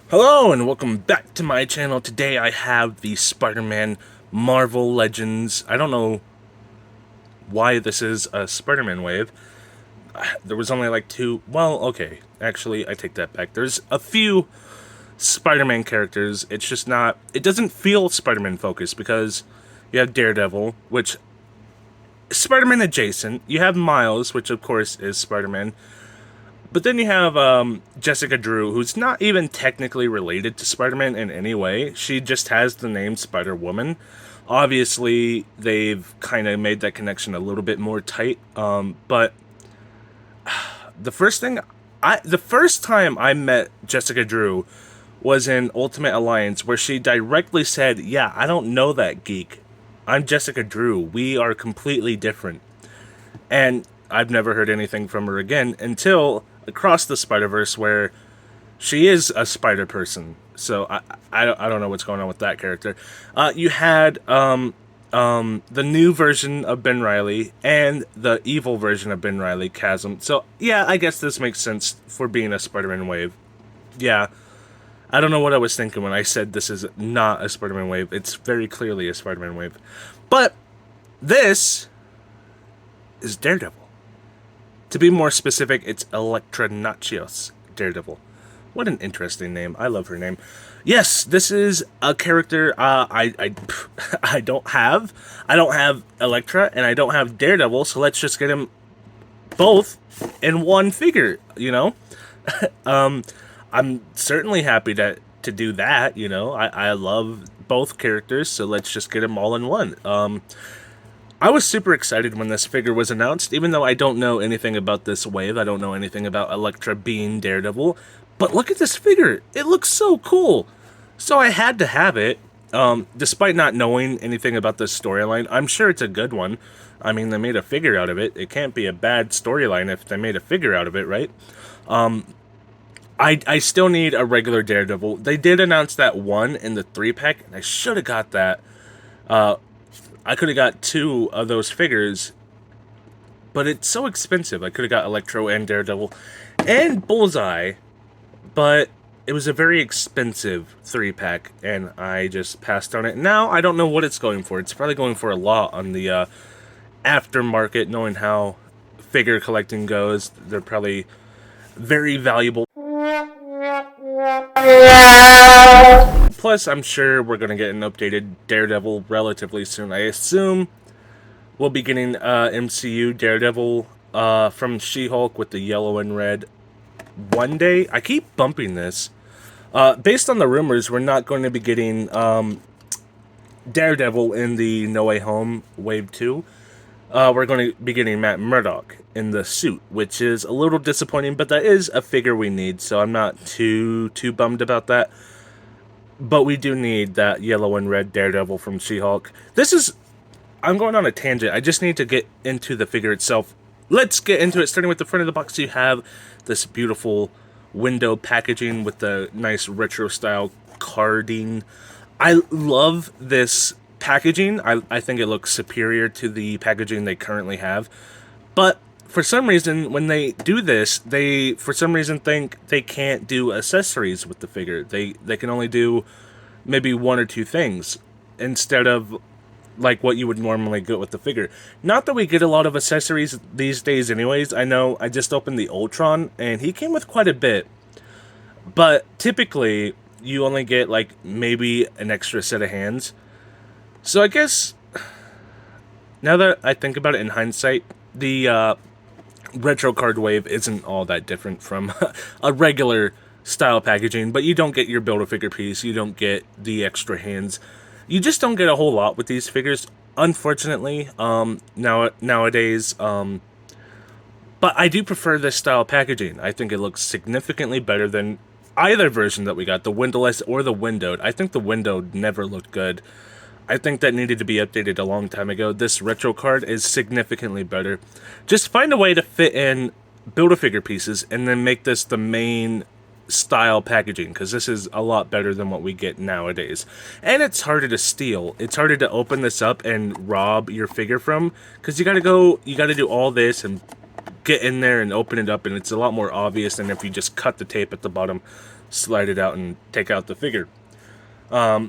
Hello and welcome back to my channel. Today I have the Spider-Man Marvel Legends. I don't know why this is a Spider-Man wave. There was only like two. Well, okay. Actually, I take that back. There's a few Spider-Man characters. It's just not. It doesn't feel Spider-Man focused because you have Daredevil, which Spider-Man adjacent. You have Miles, which of course is Spider-Man. But then you have Jessica Drew, who's not even technically related to Spider-Man in any way. She just has the name Spider-Woman. Obviously, they've kind of made that connection a little bit more tight. But the first time I met Jessica Drew was in Ultimate Alliance, where she directly said, "Yeah, I don't know that geek. I'm Jessica Drew. We are completely different." And I've never heard anything from her again until Across the Spider-Verse, where she is a spider person. So I don't know what's going on with that character. You had the new version of Ben Reilly and the evil version of Ben Reilly, Chasm. So yeah, I guess this makes sense for being a Spider-Man wave. Yeah, I don't know what I was thinking when I said this is not a Spider-Man wave. It's very clearly a Spider-Man wave. But this is Daredevil. To be more specific, it's Electra Daredevil. What an interesting name. I love her name. Yes, this is a character I don't have. I don't have Electra and I don't have Daredevil, so let's just get him both in one figure, you know? I'm certainly happy to do that, you know? I love both characters, so let's just get them all in one. I was super excited when this figure was announced, even though I don't know anything about this wave. I don't know anything about Electra being Daredevil. But look at this figure. It looks so cool. So I had to have it, despite not knowing anything about this storyline. I'm sure it's a good one. I mean, they made a figure out of it. It can't be a bad storyline if they made a figure out of it, right? I still need a regular Daredevil. They did announce that one in the 3-pack, and I should have got that. I could have got two of those figures, but it's so expensive. I could have got Electro and Daredevil and Bullseye, but it was a very expensive 3-pack, and I just passed on it. Now I don't know what it's going for. It's probably going for a lot on the aftermarket, knowing how figure collecting goes. They're probably very valuable. Plus, I'm sure we're going to get an updated Daredevil relatively soon. I assume we'll be getting MCU Daredevil from She-Hulk with the yellow and red one day. I keep bumping this. Based on the rumors, we're not going to be getting Daredevil in the No Way Home Wave 2. We're going to be getting Matt Murdock in the suit, which is a little disappointing, but that is a figure we need, so I'm not too bummed about that. But we do need that yellow and red Daredevil from She-Hulk. I'm going on a tangent. I just need to get into the figure itself. Let's get into it. Starting with the front of the box, you have this beautiful window packaging with the nice retro style carding. I love this packaging. I think it looks superior to the packaging they currently have. But for some reason, when they do this, they for some reason think they can't do accessories with the figure. They can only do maybe one or two things instead of like what you would normally get with the figure. Not that we get a lot of accessories these days anyways. I know I just opened the Ultron and he came with quite a bit. But typically, you only get like maybe an extra set of hands. So I guess now that I think about it in hindsight, the retro card wave isn't all that different from a regular style packaging, but you don't get your Build-A-Figure piece, you don't get the extra hands. You just don't get a whole lot with these figures, unfortunately, nowadays. But I do prefer this style packaging. I think it looks significantly better than either version that we got, the windowless or the windowed. I think the windowed never looked good. I think that needed to be updated a long time ago. This retro card is significantly better. Just find a way to fit in Build-A-Figure pieces and then make this the main style packaging, because this is a lot better than what we get nowadays. And it's harder to steal. It's harder to open this up and rob your figure from, because you gotta do all this and get in there and open it up, and it's a lot more obvious than if you just cut the tape at the bottom. slide it out and take out the figure.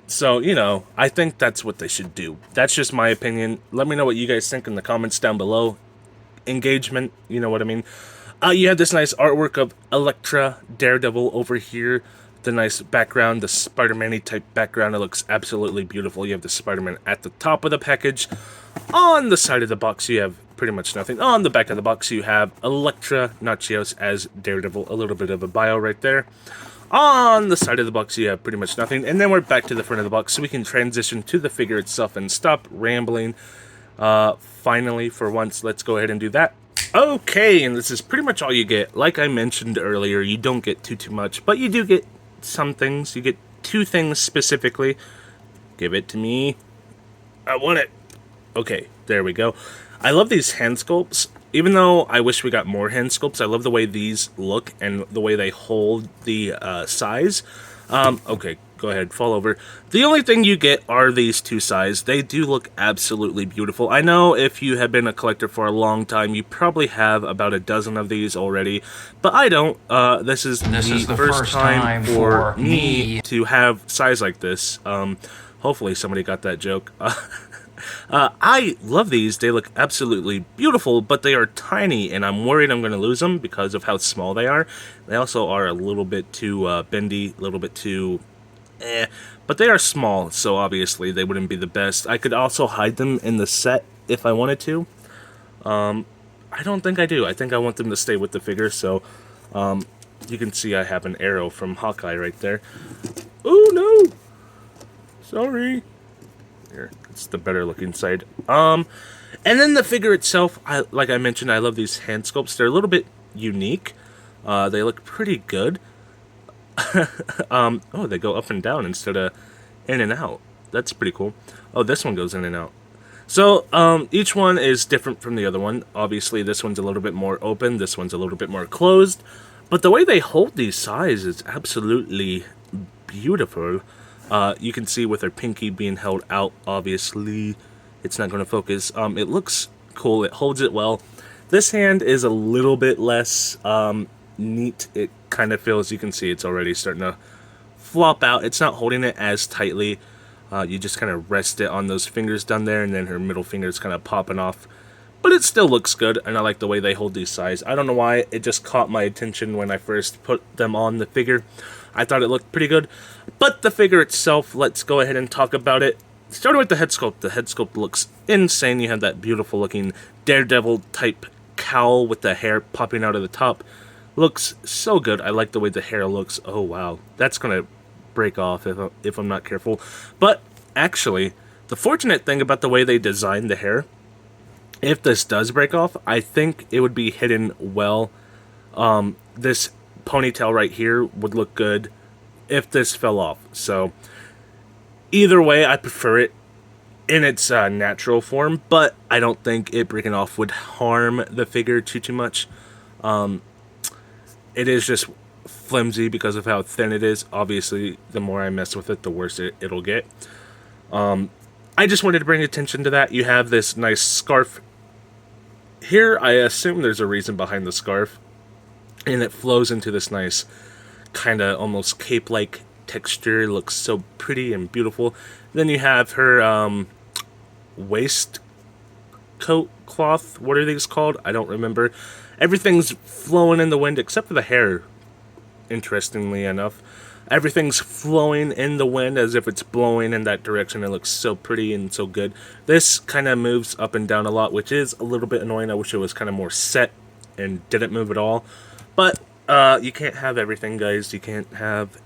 So, you know, I think that's what they should do. That's just my opinion. Let me know what you guys think in the comments down below. Engagement, you know what I mean. You have this nice artwork of Electra, Daredevil over here. The nice background, the Spider-Man-y type background. It looks absolutely beautiful. You have the Spider-Man at the top of the package. On the side of the box, you have pretty much nothing. On the back of the box, you have Electra Nachios as Daredevil. A little bit of a bio right there. On the side of the box, you have pretty much nothing. And then we're back to the front of the box, so we can transition to the figure itself and stop rambling. Finally, for once, let's go ahead and do that. Okay, and this is pretty much all you get. Like I mentioned earlier, you don't get too much, but you do get some things. You get 2 things specifically. Give it to me. I want it. Okay, there we go. I love these hand sculpts. Even though I wish we got more hand sculpts, I love the way these look and the way they hold the size. Okay, go ahead, fall over. The only thing you get are these 2 size. They do look absolutely beautiful. I know if you have been a collector for a long time, you probably have about a dozen of these already, but I don't. This is the first time for me to have size like this. Hopefully somebody got that joke. I love these. They look absolutely beautiful, but they are tiny, and I'm worried I'm going to lose them because of how small they are. They also are a little bit too bendy, a little bit too but they are small, so obviously they wouldn't be the best. I could also hide them in the set if I wanted to. I don't think I do. I think I want them to stay with the figure, so you can see I have an arrow from Hawkeye right there. Oh no! Sorry. Here, it's the better looking side. And then the figure itself, like I mentioned, I love these hand sculpts. They're a little bit unique. They look pretty good. Oh, they go up and down instead of in and out. That's pretty cool. Oh, this one goes in and out. So, each one is different from the other one. Obviously, this one's a little bit more open. This one's a little bit more closed. But the way they hold these sides is absolutely beautiful. You can see with her pinky being held out, obviously. It's not going to focus. It looks cool. It holds it well. This hand is a little bit less neat. It kind of feels, you can see it's already starting to flop out. It's not holding it as tightly. You just kind of rest it on those fingers down there, and then her middle finger is kind of popping off. But it still looks good, and I like the way they hold these sides. I don't know why, it just caught my attention when I first put them on the figure. I thought it looked pretty good. But the figure itself, let's go ahead and talk about it. Starting with the head sculpt. The head sculpt looks insane. You have that beautiful looking Daredevil type cowl with the hair popping out of the top. Looks so good. I like the way the hair looks. Oh wow, that's gonna break off if I'm not careful. But actually, the fortunate thing about the way they designed the hair, if this does break off, I think it would be hidden well. This ponytail right here would look good if this fell off. So either way, I prefer it in its natural form, but I don't think it breaking off would harm the figure too much. It is just flimsy because of how thin it is. Obviously, the more I mess with it, the worse it'll get. I just wanted to bring attention to that. You have this nice scarf. Here, I assume there's a reason behind the scarf. And it flows into this nice, kind of almost cape-like texture. It looks so pretty and beautiful. Then you have her waistcoat cloth. What are these called? I don't remember. Everything's flowing in the wind except for the hair, interestingly enough. Everything's flowing in the wind as if it's blowing in that direction. It looks so pretty and so good. This kind of moves up and down a lot, which is a little bit annoying. I wish it was kind of more set and didn't move at all. But you can't have everything, guys. You can't have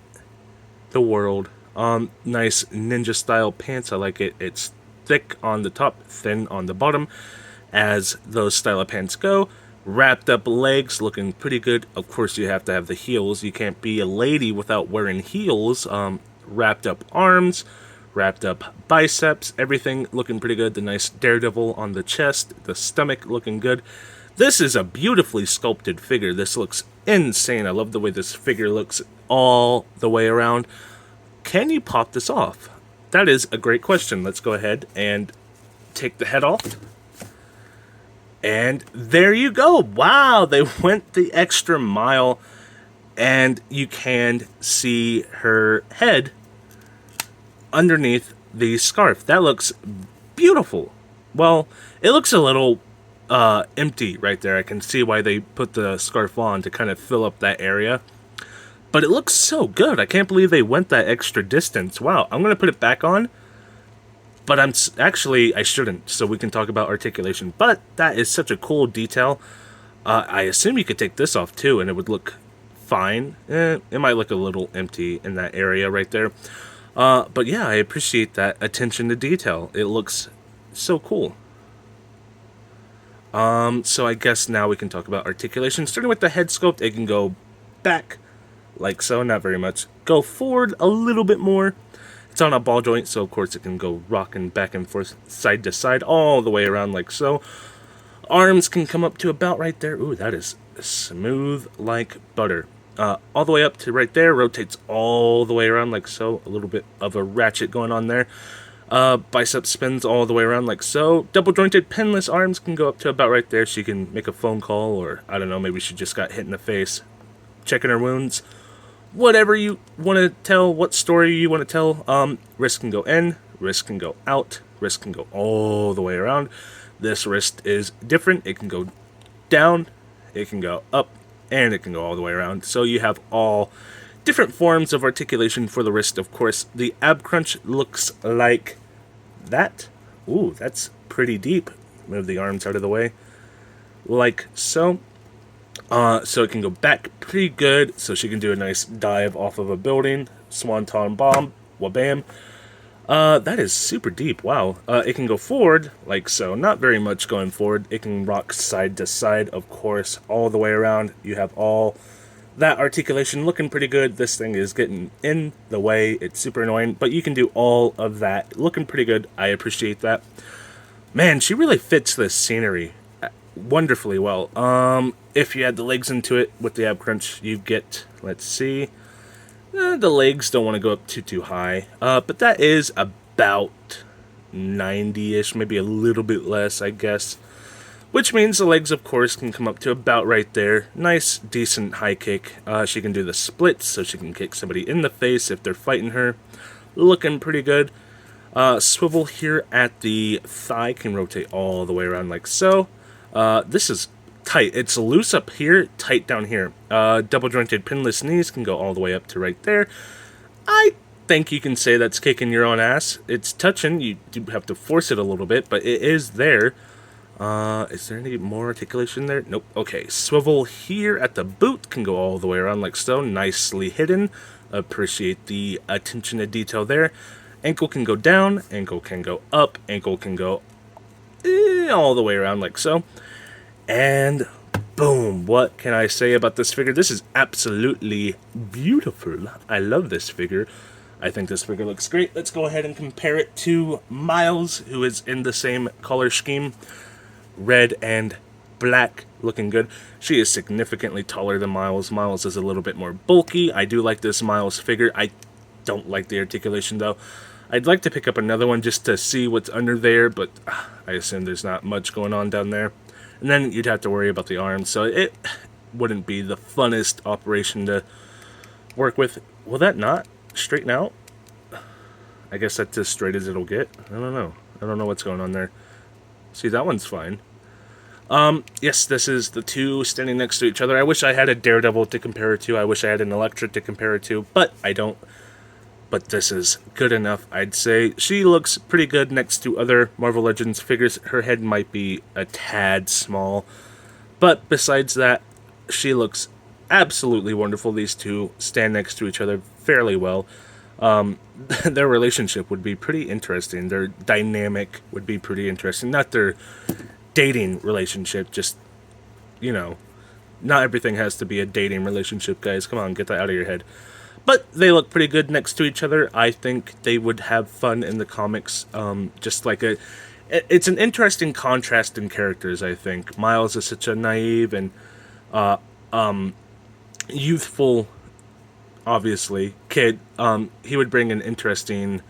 the world. Nice ninja style pants. I like it. It's thick on the top, thin on the bottom, as those style of pants go. Wrapped up legs, looking pretty good. Of course, you have to have the heels. You can't be a lady without wearing heels. Wrapped up arms, wrapped up biceps, everything looking pretty good. The nice Daredevil on the chest, the stomach looking good. This is a beautifully sculpted figure. This looks insane. I love the way this figure looks all the way around. Can you pop this off? That is a great question. Let's go ahead and take the head off. And there you go. Wow, they went the extra mile. and you can see her head underneath the scarf. That looks beautiful. Well, it looks a little empty right there. I can see why they put the scarf on to kind of fill up that area. But it looks so good. I can't believe they went that extra distance. Wow, I'm going to put it back on. But actually, I shouldn't, so we can talk about articulation. But that is such a cool detail. I assume you could take this off too, and it would look fine. It might look a little empty in that area right there. But yeah, I appreciate that attention to detail. It looks so cool. So I guess now we can talk about articulation. Starting with the head sculpt, it can go back, like so, not very much. Go forward a little bit more. It's on a ball joint, so of course it can go rocking back and forth, side to side, all the way around like so. Arms can come up to about right there. Ooh, that is smooth like butter. All the way up to right there, rotates all the way around like so. A little bit of a ratchet going on there. Bicep spins all the way around like so. Double jointed pinless arms can go up to about right there. She can make a phone call, or I don't know, maybe she just got hit in the face. Checking her wounds. Whatever you want to tell, what story you want to tell. Wrist can go in, wrist can go out, wrist can go all the way around. This wrist is different. It can go down, it can go up, and it can go all the way around. So you have all different forms of articulation for the wrist. Of course, the ab crunch looks like that. Ooh, that's pretty deep. Move the arms out of the way. Like so. So it can go back pretty good. So she can do a nice dive off of a building. Swanton bomb. Wabam. That is super deep. Wow. It can go forward, like so. Not very much going forward. It can rock side to side, of course, all the way around. You have all that articulation looking pretty good. This thing is getting in the way. It's super annoying, but you can do all of that looking pretty good. I appreciate that. Man, she really fits this scenery wonderfully well. If you add the legs into it with the ab crunch, you get, let's see, the legs don't want to go up too high, but that is about 90-ish, maybe a little bit less, I guess. Which means the legs, of course, can come up to about right there. Nice, decent high kick. She can do the splits, so she can kick somebody in the face if they're fighting her. Looking pretty good. Swivel here at the thigh can rotate all the way around like so. This is tight. It's loose up here, tight down here. Double jointed pinless knees can go all the way up to right there. I think you can say that's kicking your own ass. It's touching. You do have to force it a little bit, but it is there. Is there any more articulation there? Nope. Okay, swivel here at the boot can go all the way around like so. Nicely hidden. Appreciate the attention to detail there. Ankle can go down, ankle can go up, ankle can go all the way around like so. And boom, what can I say about this figure? This is absolutely beautiful. I love this figure. I think this figure looks great. Let's go ahead and compare it to Miles, who is in the same color scheme. Red and black, looking good. She is significantly taller than Miles. Miles is a little bit more bulky. I do like this Miles figure. I don't like the articulation though. I'd like to pick up another one just to see what's under there, but I assume there's not much going on down there. And then you'd have to worry about the arms, so it wouldn't be the funnest operation to work with. Will that not straighten out? I guess that's as straight as it'll get. I don't know. I don't know what's going on there. See, that one's fine. Yes, this is the two standing next to each other. I wish I had a Daredevil to compare it to. I wish I had an Electra to compare it to, but I don't. But this is good enough, I'd say. She looks pretty good next to other Marvel Legends figures. Her head might be a tad small, but besides that, she looks absolutely wonderful. These two stand next to each other fairly well. Their relationship would be pretty interesting. Their dynamic would be pretty interesting. Not their dating relationship, just, you know, not everything has to be a dating relationship, guys. Come on, get that out of your head. But they look pretty good next to each other. I think they would have fun in the comics. Just like it's an interesting contrast in characters, I think. Miles is such a naive and youthful, obviously, kid. He would bring an interesting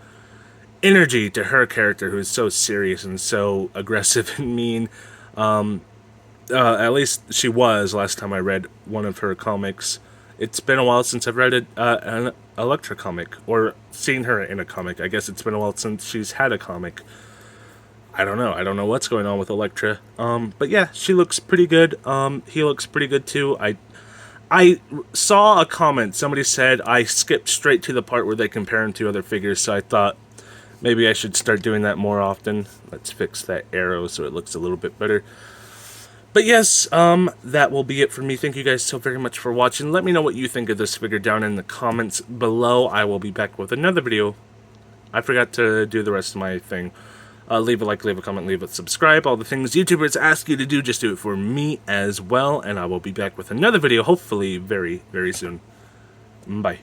energy to her character, who is so serious and so aggressive and mean. At least she was last time I read one of her comics. It's been a while since I've read an Electra comic, or seen her in a comic. I guess it's been a while since she's had a comic. I don't know. I don't know what's going on with Electra. But yeah, she looks pretty good. He looks pretty good too. I saw a comment. Somebody said I skipped straight to the part where they compare him to other figures, so I thought maybe I should start doing that more often. Let's fix that arrow so it looks a little bit better. But yes, that will be it for me. Thank you guys so very much for watching. Let me know what you think of this figure down in the comments below. I will be back with another video. I forgot to do the rest of my thing. Leave a like, leave a comment, leave a subscribe. All the things YouTubers ask you to do, just do it for me as well. And I will be back with another video, hopefully very, very soon. Bye.